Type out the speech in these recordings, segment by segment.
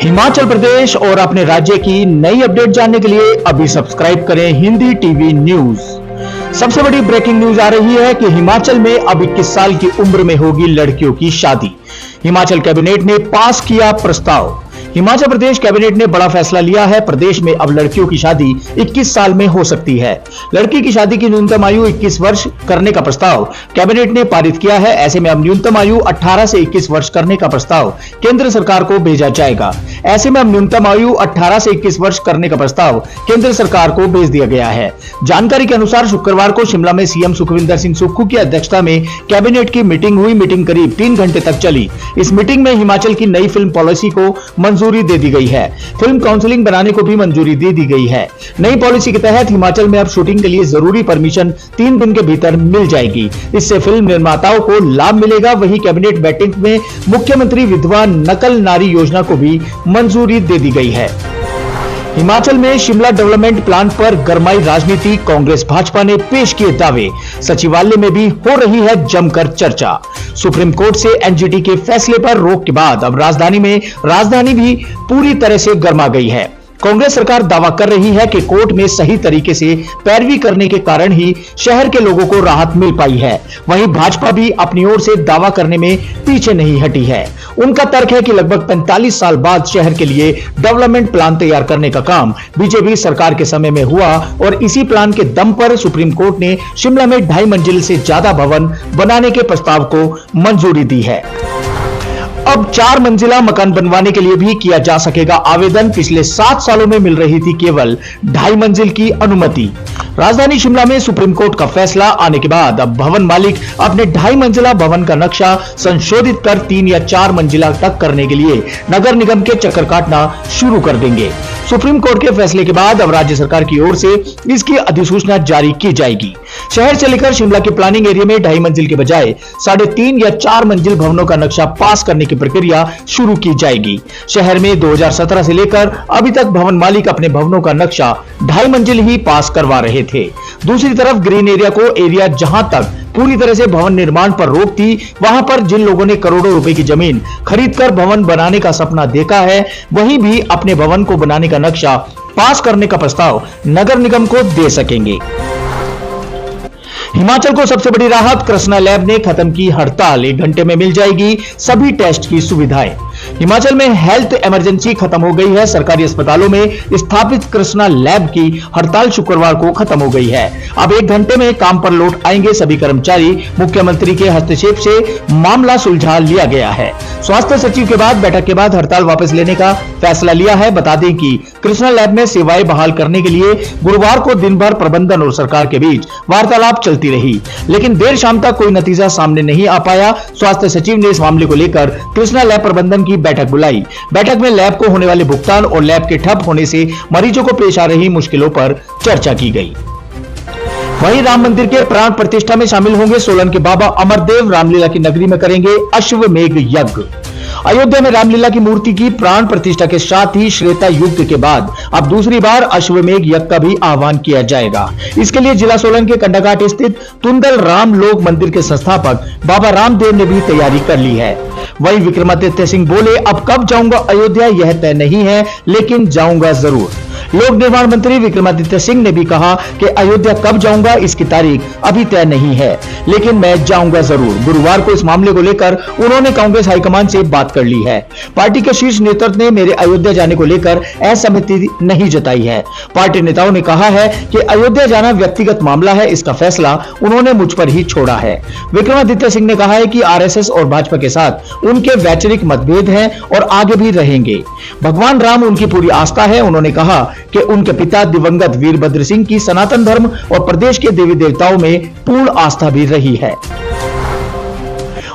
हिमाचल प्रदेश और अपने राज्य की नई अपडेट जानने के लिए अभी सब्सक्राइब करें हिंदी टीवी न्यूज। सबसे बड़ी ब्रेकिंग न्यूज आ रही है कि हिमाचल में अब 21 साल की उम्र में होगी लड़कियों की शादी। हिमाचल कैबिनेट ने पास किया प्रस्ताव। हिमाचल प्रदेश कैबिनेट ने बड़ा फैसला लिया है। प्रदेश में अब लड़कियों की शादी 21 साल में हो सकती है। लड़की की शादी की न्यूनतम आयु 21 वर्ष करने का प्रस्ताव कैबिनेट ने पारित किया है। ऐसे में अब न्यूनतम आयु 18 से 21 वर्ष करने का प्रस्ताव केंद्र सरकार को भेजा जाएगा। ऐसे में अब न्यूनतम आयु 18 से 21 वर्ष करने का प्रस्ताव केंद्र सरकार को भेज दिया गया है। जानकारी के अनुसार शुक्रवार को शिमला में सीएम सुखविंदर सिंह सुक्खू की अध्यक्षता में कैबिनेट की मीटिंग हुई। मीटिंग करीब 3 घंटे तक चली। इस मीटिंग में हिमाचल की नई फिल्म पॉलिसी को मंजूरी दे दी गई है। फिल्म काउंसलिंग बनाने को भी मंजूरी दे दी गई है। नई पॉलिसी के तहत हिमाचल में अब शूटिंग के लिए जरूरी परमिशन 3 दिन के भीतर मिल जाएगी। इससे फिल्म निर्माताओं को लाभ मिलेगा। वहीं कैबिनेट बैठक में मुख्यमंत्री विधवा नकल नारी योजना को भी मंजूरी दे दी गई है। हिमाचल में शिमला डेवलपमेंट प्लान पर गरमाई राजनीति। कांग्रेस भाजपा ने पेश किए दावे। सचिवालय में भी हो रही है जमकर चर्चा। सुप्रीम कोर्ट से एनजीटी के फैसले पर रोक के बाद अब राजधानी भी पूरी तरह से गर्मा गई है। कांग्रेस सरकार दावा कर रही है कि कोर्ट में सही तरीके से पैरवी करने के कारण ही शहर के लोगों को राहत मिल पाई है। वहीं भाजपा भी अपनी ओर से दावा करने में पीछे नहीं हटी है। उनका तर्क है कि लगभग 45 साल बाद शहर के लिए डेवलपमेंट प्लान तैयार करने का काम बीजेपी सरकार के समय में हुआ और इसी प्लान के दम पर सुप्रीम कोर्ट ने शिमला में 2.5 मंजिल से ज्यादा भवन बनाने के प्रस्ताव को मंजूरी दी है। अब 4 मंजिला मकान बनवाने के लिए भी किया जा सकेगा आवेदन। पिछले 7 सालों में मिल रही थी केवल 2.5 मंजिल की अनुमति। राजधानी शिमला में सुप्रीम कोर्ट का फैसला आने के बाद अब भवन मालिक अपने 2.5 मंजिला भवन का नक्शा संशोधित कर 3 या 4 मंजिला तक करने के लिए नगर निगम के चक्कर काटना शुरू कर देंगे। सुप्रीम कोर्ट के फैसले के बाद अब राज्य सरकार की ओर से इसकी अधिसूचना जारी की जाएगी। शहर से लेकर शिमला के प्लानिंग एरिया में 2.5 मंजिल के बजाय 3.5 या 4 मंजिल भवनों का नक्शा पास करने की प्रक्रिया शुरू की जाएगी। शहर में 2017 से लेकर अभी तक भवन मालिक अपने भवनों का नक्शा 2.5 मंजिल ही पास करवा रहे थे। दूसरी तरफ ग्रीन एरिया को एरिया जहां तक पूरी तरह से भवन निर्माण पर रोक थी, वहां पर जिन लोगों ने करोड़ों रुपए की जमीन खरीदकर भवन बनाने का सपना देखा है, वहीं भी अपने भवन को बनाने का नक्शा पास करने का प्रस्ताव नगर निगम को दे सकेंगे। हिमाचल को सबसे बड़ी राहत। कृष्णा लैब ने खत्म की हड़ताल। 1 घंटे में मिल जाएगी सभी टेस्ट की सुविधाएं। हिमाचल में हेल्थ इमरजेंसी खत्म हो गई है। सरकारी अस्पतालों में स्थापित कृष्णा लैब की हड़ताल शुक्रवार को खत्म हो गई है। अब 1 घंटे में काम पर लौट आएंगे सभी कर्मचारी। मुख्यमंत्री के हस्तक्षेप से मामला सुलझा लिया गया है। स्वास्थ्य सचिव के बाद बैठक के बाद हड़ताल वापस लेने का फैसला लिया है। बता दें कि कृष्णा लैब में सेवाएं बहाल करने के लिए गुरुवार को दिन भर प्रबंधन और सरकार के बीच वार्तालाप चलती रही, लेकिन देर शाम तक कोई नतीजा सामने नहीं आ पाया। स्वास्थ्य सचिव ने इस मामले को लेकर कृष्णा लैब प्रबंधन की बैठक बुलाई। बैठक में लैब को होने वाले भुगतान और लैब के ठप होने से मरीजों को पेश आ रही मुश्किलों पर चर्चा की गई। वहीं राम मंदिर के प्राण प्रतिष्ठा में शामिल होंगे सोलन के बाबा अमरदेव। रामलीला की नगरी में करेंगे अश्वमेघ यज्ञ। अयोध्या में रामलीला की मूर्ति की प्राण प्रतिष्ठा के साथ ही श्वेता युग के बाद अब दूसरी बार अश्वमेघ यज्ञ का भी आह्वान किया जाएगा। इसके लिए जिला सोलन के कंडाघाट स्थित तुंदल राम लोक मंदिर के संस्थापक बाबा रामदेव ने भी तैयारी कर ली है। वहीं विक्रमादित्य सिंह बोले, अब कब जाऊंगा अयोध्या यह तय नहीं है, लेकिन जाऊंगा जरूर। लोक निर्माण मंत्री विक्रमादित्य सिंह ने भी कहा कि अयोध्या कब जाऊंगा इसकी तारीख अभी तय नहीं है, लेकिन मैं जाऊंगा जरूर। गुरुवार को इस मामले को लेकर उन्होंने कांग्रेस हाईकमान से बात कर ली है। पार्टी के शीर्ष नेतृत्व ने मेरे अयोध्या जाने को लेकर असहमति नहीं जताई है। पार्टी नेताओं ने कहा है कि अयोध्या जाना व्यक्तिगत मामला है, इसका फैसला उन्होंने मुझ पर ही छोड़ा है। विक्रमादित्य सिंह ने कहा है कि आरएसएस और भाजपा के साथ उनके वैचारिक मतभेद हैं और आगे भी रहेंगे। भगवान राम उनकी पूरी आस्था है। उन्होंने कहा कि उनके पिता दिवंगत वीरभद्र सिंह की सनातन धर्म और प्रदेश के देवी देवताओं में पूर्ण आस्था भी रही है।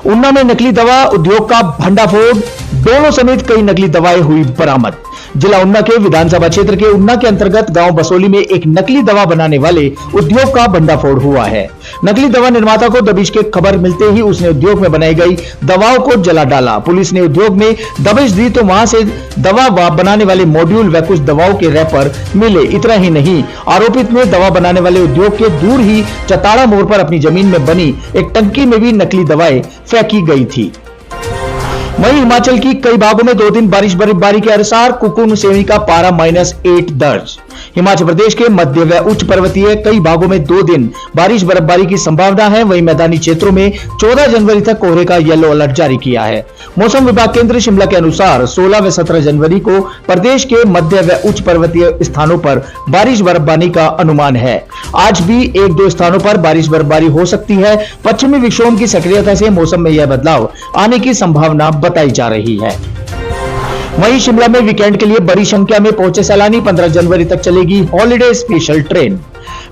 ऊना में नकली दवा उद्योग का भंडाफोड़। डोलो समेत कई नकली दवाएं हुई बरामद। जिला ऊना के विधानसभा क्षेत्र के ऊना के अंतर्गत गांव बसोली में एक नकली दवा बनाने वाले उद्योग का भंडाफोड़ हुआ है। नकली दवा निर्माता को दबिश की खबर मिलते ही उसने उद्योग में बनाई गई दवाओं को जला डाला। पुलिस ने उद्योग में दबिश दी तो वहां से दवा बनाने वाले मॉड्यूल व कुछ दवाओं के रैपर मिले। इतना ही नहीं, आरोपित ने दवा बनाने वाले उद्योग के दूर ही चताड़ा मोड़ पर अपनी जमीन में बनी एक टंकी में भी नकली दवाएं फेंकी गई थी। वहीं हिमाचल की कई भागों में 2 दिन बारिश बर्फबारी के अनुसार कुकुम श्रेणी का पारा -8 दर्ज। हिमाचल प्रदेश के मध्य व उच्च पर्वतीय कई भागों में 2 दिन बारिश बर्फबारी की संभावना है। वहीं मैदानी क्षेत्रों में 14 जनवरी तक कोहरे का येलो अलर्ट जारी किया है। मौसम विभाग केंद्र शिमला के अनुसार 16 व 17 जनवरी को प्रदेश के मध्य व उच्च पर्वतीय स्थानों पर बारिश बर्फबारी का अनुमान है। आज भी 1-2 स्थानों पर बारिश बर्फबारी हो सकती है। पश्चिमी विक्षोभ की सक्रियता से मौसम में यह बदलाव आने की संभावना बताई जा रही है। वहीं शिमला में वीकेंड के लिए बड़ी संख्या में पहुंचे सैलानी 15 जनवरी तक चलेगी हॉलिडे स्पेशल ट्रेन।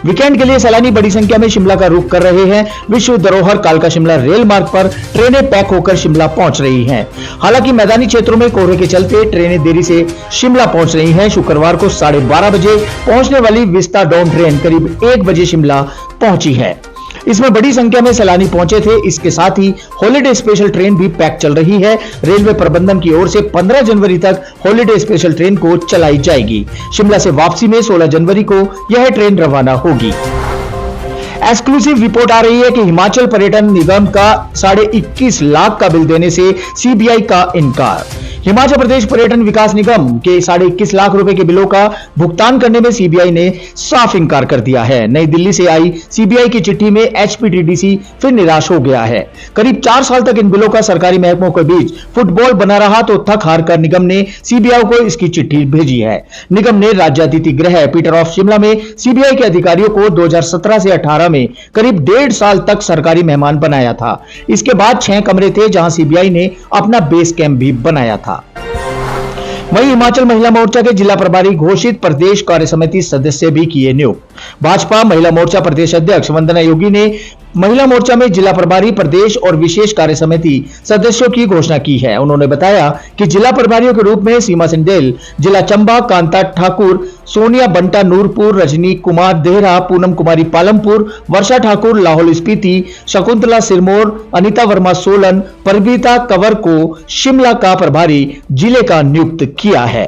वीकेंड के लिए सैलानी बड़ी संख्या में शिमला का रुख कर रहे हैं। विश्व धरोहर कालका शिमला रेल मार्ग पर ट्रेनें पैक होकर शिमला पहुंच रही हैं। हालांकि मैदानी क्षेत्रों में कोहरे के चलते ट्रेनें देरी से शिमला पहुंच रही हैं। शुक्रवार को 12:30 बजे पहुंचने वाली विस्ता डाउन ट्रेन करीब 1 बजे शिमला पहुंची है। इसमें बड़ी संख्या में सैलानी पहुंचे थे। इसके साथ ही हॉलिडे स्पेशल ट्रेन भी पैक चल रही है। रेलवे प्रबंधन की ओर से 15 जनवरी तक हॉलिडे स्पेशल ट्रेन को चलाई जाएगी। शिमला से वापसी में 16 जनवरी को यह ट्रेन रवाना होगी। एक्सक्लूसिव रिपोर्ट आ रही है कि हिमाचल पर्यटन निगम का 21.5 लाख का बिल देने से सीबीआई का इनकार। हिमाचल प्रदेश पर्यटन विकास निगम के 21.5 लाख रुपए के बिलों का भुगतान करने में सीबीआई ने साफ इनकार कर दिया है। नई दिल्ली से आई सीबीआई की चिट्ठी में एचपीटीडीसी फिर निराश हो गया है। करीब 4 साल तक इन बिलों का सरकारी महकमों के बीच फुटबॉल बना रहा तो थक हार कर निगम ने सीबीआई को इसकी चिट्ठी भेजी है। निगम ने राज्य अतिथि गृह पीटर ऑफ शिमला में सीबीआई के अधिकारियों को 2017 से 18 में करीब 1.5 साल तक सरकारी मेहमान बनाया था। इसके बाद 6 कमरे थे जहां सीबीआई ने अपना बेस कैंप भी बनाया था। वहीं हिमाचल महिला मोर्चा के जिला प्रभारी घोषित प्रदेश कार्य समिति सदस्य भी किए नियुक्त। भाजपा महिला मोर्चा प्रदेश अध्यक्ष वंदना योगी ने महिला मोर्चा में जिला प्रभारी प्रदेश और विशेष कार्य समिति सदस्यों की घोषणा की है। उन्होंने बताया कि जिला प्रभारियों के रूप में सीमा सिंडेल, जिला चंबा कांता ठाकुर, सोनिया बंटा नूरपुर, रजनी कुमार देहरा, पूनम कुमारी पालमपुर, वर्षा ठाकुर लाहौल स्पीति, शकुंतला सिरमौर, अनिता वर्मा सोलन, परबीता कंवर को शिमला का प्रभारी जिले का नियुक्त किया है।